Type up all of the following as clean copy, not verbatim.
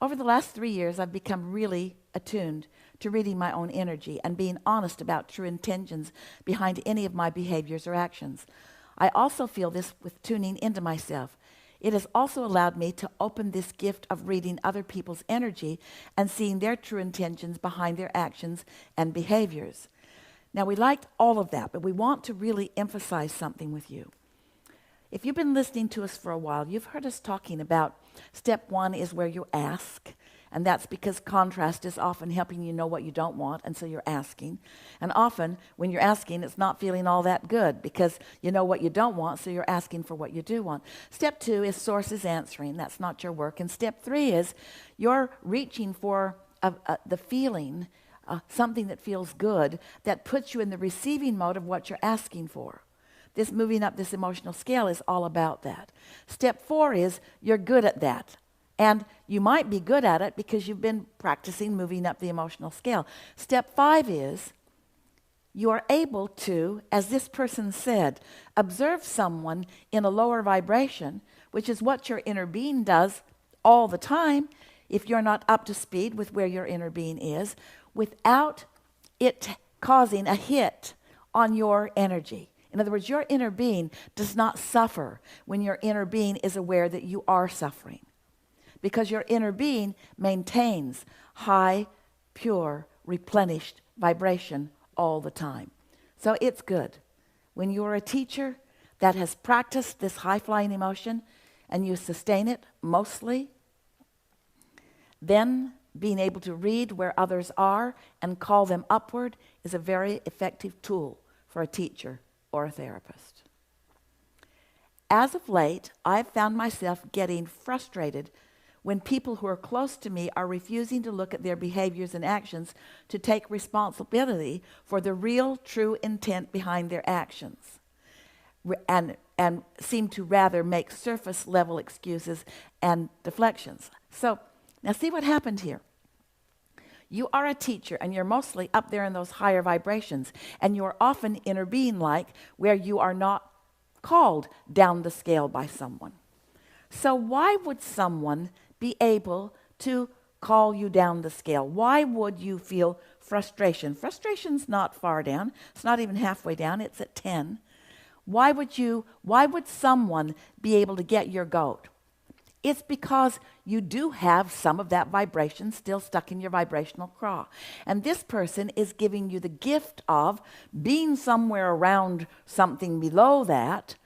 Over the last 3 years, I've become really attuned to reading my own energy and being honest about true intentions behind any of my behaviors or actions. I also feel this with tuning into myself. It has also allowed me to open this gift of reading other people's energy and seeing their true intentions behind their actions and behaviors. Now, we liked all of that, but we want to really emphasize something with you. If you've been listening to us for a while, you've heard us talking about step 1 is where you ask, and that's because contrast is often helping you know what you don't want, and so you're asking. And often, when you're asking, it's not feeling all that good because you know what you don't want, so you're asking for what you do want. Step 2 is sources answering. That's not your work. And step 3 is you're reaching for the feeling, something that feels good, that puts you in the receiving mode of what you're asking for. This moving up this emotional scale is all about that. Step 4 is you're good at that. And you might be good at it because you've been practicing moving up the emotional scale. Step 5 is you are able to, as this person said, observe someone in a lower vibration, which is what your inner being does all the time if you're not up to speed with where your inner being is, without it causing a hit on your energy. In other words, your inner being does not suffer when your inner being is aware that you are suffering, because your inner being maintains high, pure, replenished vibration all the time. So it's good. When you're a teacher that has practiced this high-flying emotion and you sustain it mostly, then being able to read where others are and call them upward is a very effective tool for a teacher or a therapist. As of late, I've found myself getting frustrated when people who are close to me are refusing to look at their behaviors and actions to take responsibility for the real, true intent behind their actions, and seem to rather make surface-level excuses and deflections. So, now see what happened here. You are a teacher, and you're mostly up there in those higher vibrations, and you're often inner being-like, where you are not called down the scale by someone. So why would someone be able to call you down the scale? Why would you feel frustration? Frustration's not far down. It's not even halfway down. It's at 10. Why would someone be able to get your goat? It's because you do have some of that vibration still stuck in your vibrational craw. And this person is giving you the gift of being somewhere around something below that,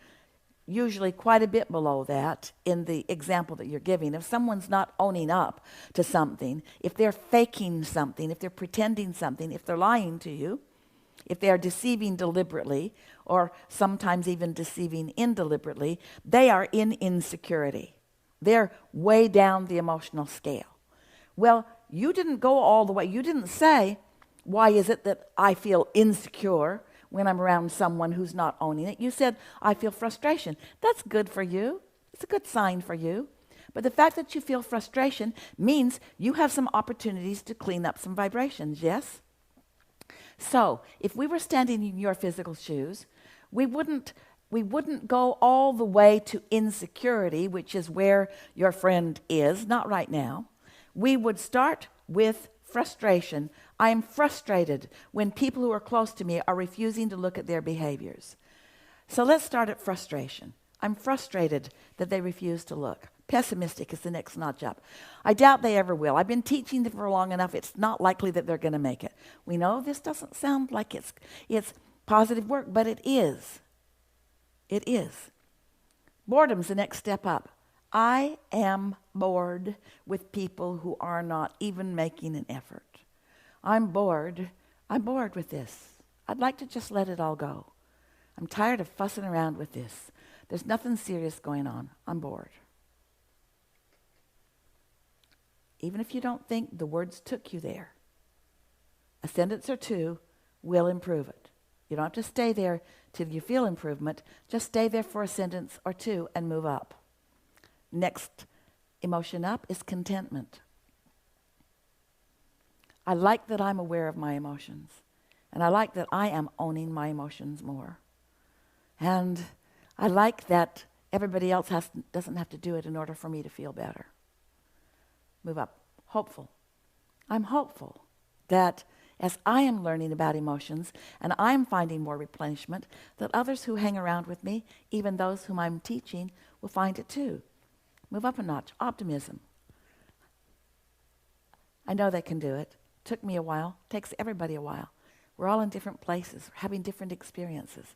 usually quite a bit below that in the example that you're giving. If someone's not owning up to something, if they're faking something, if they're pretending something, if they're lying to you, if they are deceiving deliberately, or sometimes even deceiving indeliberately, they are in insecurity. They're way down the emotional scale. Well, you didn't go all the way. You didn't say, why is it that I feel insecure when I'm around someone who's not owning it? You said, I feel frustration. That's good for you. It's a good sign for you. But the fact that you feel frustration means you have some opportunities to clean up some vibrations, yes? So, if we were standing in your physical shoes, we wouldn't go all the way to insecurity, which is where your friend is, not right now. We would start with frustration. I am frustrated when people who are close to me are refusing to look at their behaviors. So let's start at frustration. I'm frustrated that they refuse to look. Pessimistic is the next notch up. I doubt they ever will. I've been teaching them for long enough. It's not likely that they're going to make it. We know this doesn't sound like it's positive work, but it is. It is. Boredom's the next step up. I am bored with people who are not even making an effort. I'm bored. I'm bored with this. I'd like to just let it all go. I'm tired of fussing around with this. There's nothing serious going on. I'm bored. Even if you don't think the words took you there, a sentence or two will improve it. You don't have to stay there till you feel improvement. Just stay there for a sentence or two and move up. Next emotion up is contentment. I like that I'm aware of my emotions. And I like that I am owning my emotions more. And I like that everybody else doesn't have to do it in order for me to feel better. Move up. hopeful. I'm hopeful that as I am learning about emotions and I'm finding more replenishment, that others who hang around with me, even those whom I'm teaching, will find it too. Move up a notch. Optimism. I know they can do it. Took me a while. Takes everybody a while. We're all in different places, having different experiences.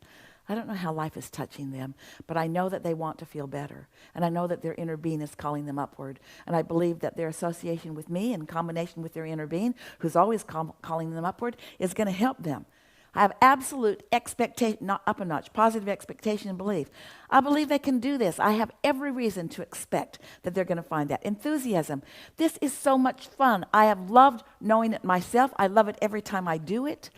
I don't know how life is touching them, but I know that they want to feel better. And I know that their inner being is calling them upward. And I believe that their association with me in combination with their inner being, who's always calling them upward, is going to help them. I have absolute expectation, not up a notch, positive expectation and belief. I believe they can do this. I have every reason to expect that they're going to find that. Enthusiasm. This is so much fun. I have loved knowing it myself. I love it every time I do it.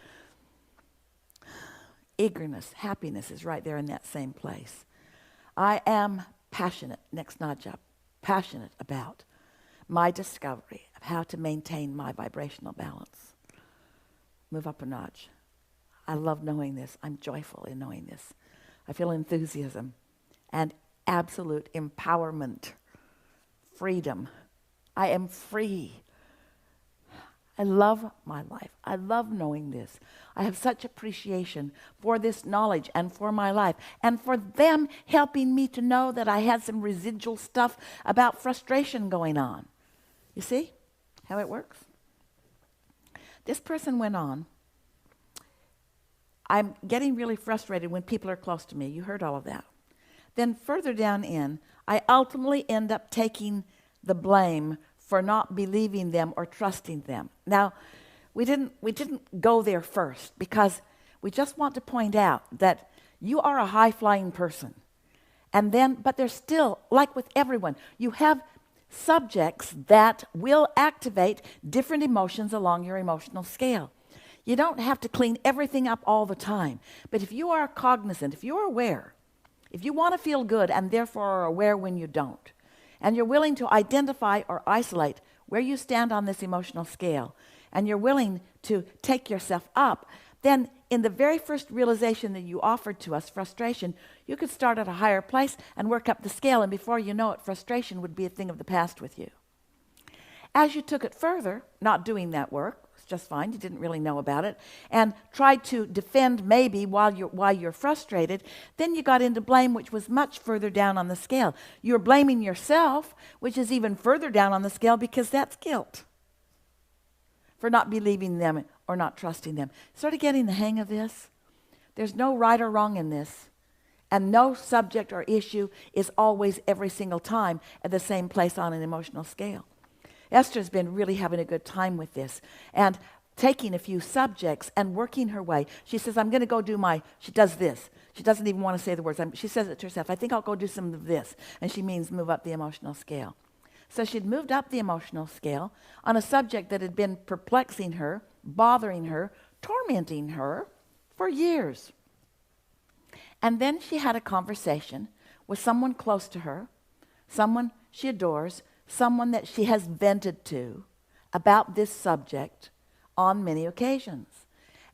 Eagerness, happiness is right there in that same place. I am passionate, next notch up, passionate about my discovery of how to maintain my vibrational balance. Move up a notch. I love knowing this. I'm joyful in knowing this. I feel enthusiasm and absolute empowerment, freedom. I am free. I love my life. I love knowing this. I have such appreciation for this knowledge and for my life and for them helping me to know that I had some residual stuff about frustration going on. You see how it works? This person went on. I'm getting really frustrated when people are close to me. You heard all of that. Then further down in, I ultimately end up taking the blame for not believing them or trusting them. Now, we didn't go there first because we just want to point out that you are a high-flying person. And then, but there's still, like with everyone, you have subjects that will activate different emotions along your emotional scale. You don't have to clean everything up all the time. But if you are cognizant, if you're aware, if you want to feel good and therefore are aware when you don't, and you're willing to identify or isolate where you stand on this emotional scale, and you're willing to take yourself up, then in the very first realization that you offered to us, frustration, you could start at a higher place and work up the scale, and before you know it, frustration would be a thing of the past with you. As you took it further, not doing that work, it's just fine, you didn't really know about it, and tried to defend maybe while you're frustrated, then you got into blame, which was much further down on the scale. You're blaming yourself, which is even further down on the scale because that's guilt for not believing them or not trusting them. Sort of getting the hang of this. There's no right or wrong in this, and no subject or issue is always every single time at the same place on an emotional scale. Esther's been really having a good time with this and taking a few subjects and working her way. She says, I'm going to go do she does this. She doesn't even want to say the words. She says it to herself. I think I'll go do some of this. And she means move up the emotional scale. So she'd moved up the emotional scale on a subject that had been perplexing her, bothering her, tormenting her for years. And then she had a conversation with someone close to her, someone she adores, someone that she has vented to about this subject on many occasions.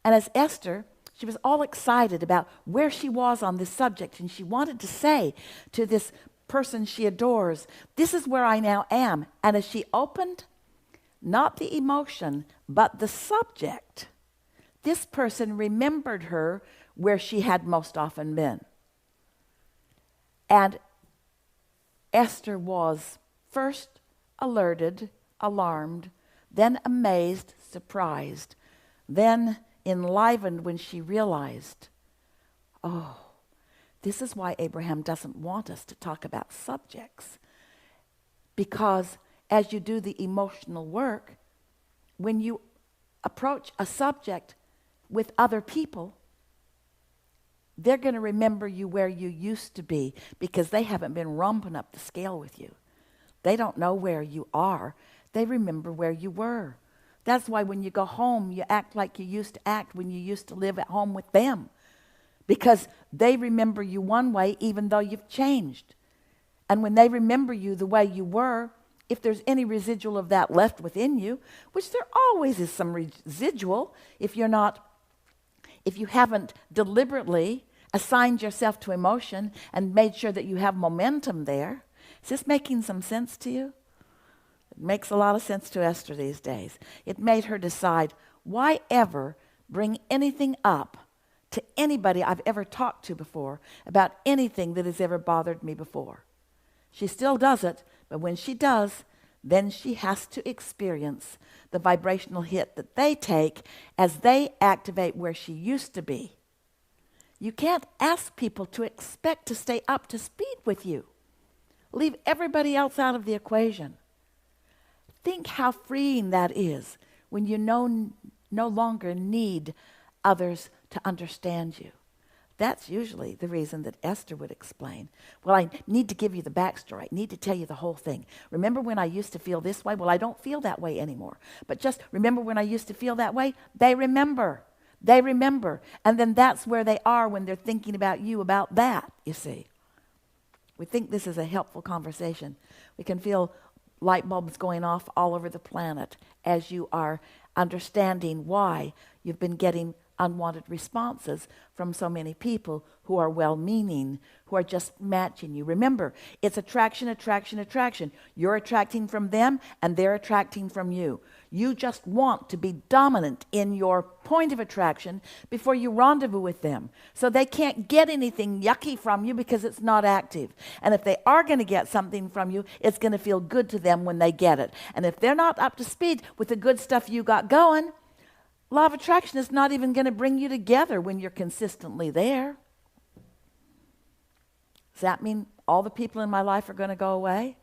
And as Esther, she was all excited about where she was on this subject, and she wanted to say to this person she adores, this is where I now am. And as she opened, not the emotion, but the subject, this person remembered her where she had most often been. And Esther was first alerted, alarmed, then amazed, surprised, then enlivened when she realized, oh, this is why Abraham doesn't want us to talk about subjects. Because as you do the emotional work, when you approach a subject with other people, they're going to remember you where you used to be because they haven't been romping up the scale with you. They don't know where you are. They remember where you were. That's why when you go home, you act like you used to act when you used to live at home with them. Because they remember you one way even though you've changed. And when they remember you the way you were, if there's any residual of that left within you, which there always is some residual if you haven't deliberately assigned yourself to emotion and made sure that you have momentum there. Is this making some sense to you? Makes a lot of sense to Esther these days. It made her decide, why ever bring anything up to anybody I've ever talked to before about anything that has ever bothered me before. She still does it, but when she does, then she has to experience the vibrational hit that they take as they activate where she used to be. You can't ask people to expect to stay up to speed with you. Leave everybody else out of the equation. Think how freeing that is when you no longer need others to understand you. That's usually the reason that Esther would explain. Well, I need to give you the backstory. I need to tell you the whole thing. Remember when I used to feel this way? Well, I don't feel that way anymore. But just remember when I used to feel that way? They remember. They remember. And then that's where they are when they're thinking about you about that, you see. We think this is a helpful conversation. We can feel light bulbs going off all over the planet as you are understanding why you've been getting unwanted responses from so many people who are well-meaning, who are just matching you. Remember, it's attraction, attraction, attraction. You're attracting from them, and they're attracting from you. You just want to be dominant in your point of attraction before you rendezvous with them. So they can't get anything yucky from you because it's not active. And if they are going to get something from you, it's going to feel good to them when they get it. And if they're not up to speed with the good stuff you got going, law of attraction is not even going to bring you together when you're consistently there. Does that mean all the people in my life are going to go away?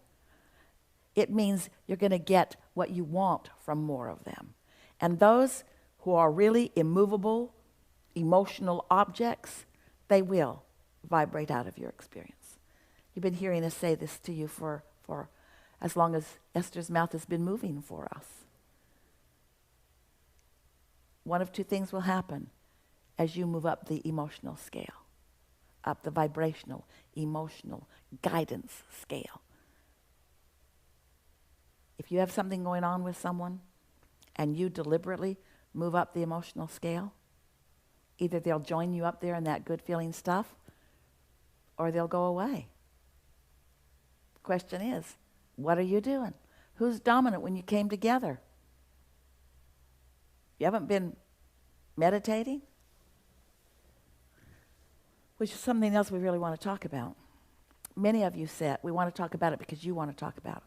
It means you're going to get what you want from more of them. And those who are really immovable, emotional objects, they will vibrate out of your experience. You've been hearing us say this to you for as long as Esther's mouth has been moving for us. One of two things will happen as you move up the emotional scale, up the vibrational, emotional guidance scale. If you have something going on with someone and you deliberately move up the emotional scale, either they'll join you up there in that good feeling stuff or they'll go away. The question is, what are you doing? Who's dominant when you came together? You haven't been meditating? Which is something else we really want to talk about. Many of you said, we want to talk about it because you want to talk about it.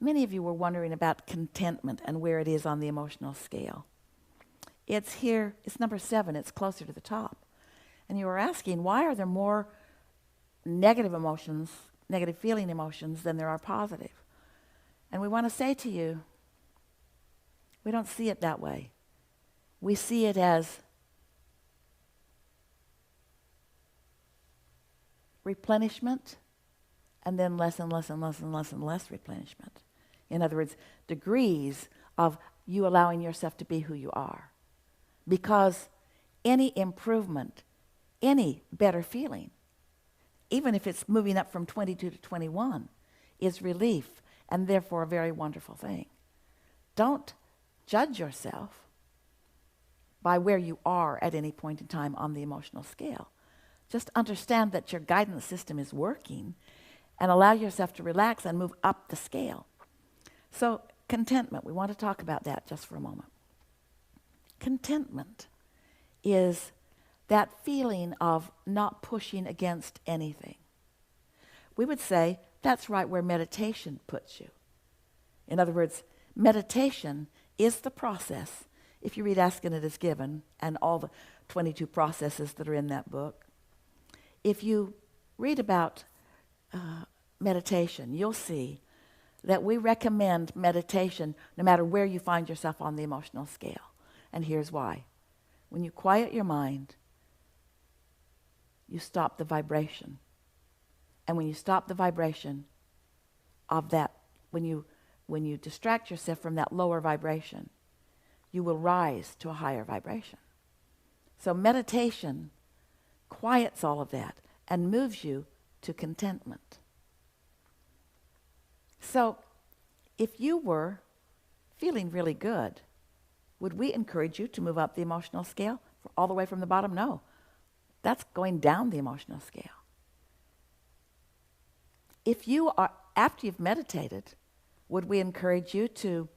Many of you were wondering about contentment and where it is on the emotional scale. It's here, it's number 7, it's closer to the top. And you were asking, why are there more negative emotions, negative feeling emotions than there are positive? And we want to say to you, we don't see it that way. We see it as replenishment and then less and less and less and less and less replenishment. In other words, degrees of you allowing yourself to be who you are. Because any improvement, any better feeling, even if it's moving up from 22 to 21, is relief and therefore a very wonderful thing. Don't judge yourself by where you are at any point in time on the emotional scale. Just understand that your guidance system is working and allow yourself to relax and move up the scale. So contentment, we want to talk about that just for a moment. Contentment is that feeling of not pushing against anything. We would say that's right where meditation puts you. In other words, meditation is the process. If you read Ask and It Is Given and all the 22 processes that are in that book, if you read about meditation, you'll see that we recommend meditation no matter where you find yourself on the emotional scale. And here's why. When you quiet your mind, you stop the vibration. And when you stop the vibration of that, when you distract yourself from that lower vibration, you will rise to a higher vibration. So meditation quiets all of that and moves you to contentment. So if you were feeling really good, would we encourage you to move up the emotional scale all the way from the bottom? No. That's going down the emotional scale. If you are, after you've meditated, Would we encourage you to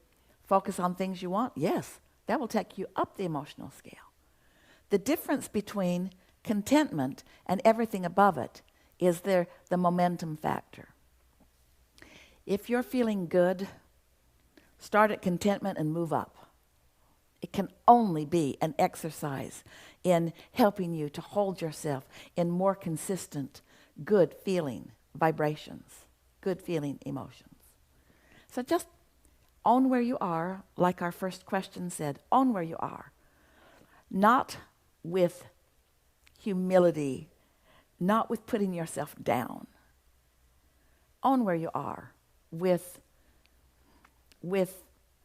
focus on things you want? Yes, that will take you up the emotional scale. The difference between contentment and everything above it is the momentum factor. If you're feeling good, start at contentment and move up. It can only be an exercise in helping you to hold yourself in more consistent, good feeling vibrations, good feeling emotions. So just own where you are, like our first question said, own where you are. Not with humility, not with putting yourself down. Own where you are with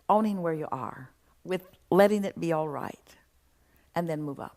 owning where you are, with letting it be all right, and then move up.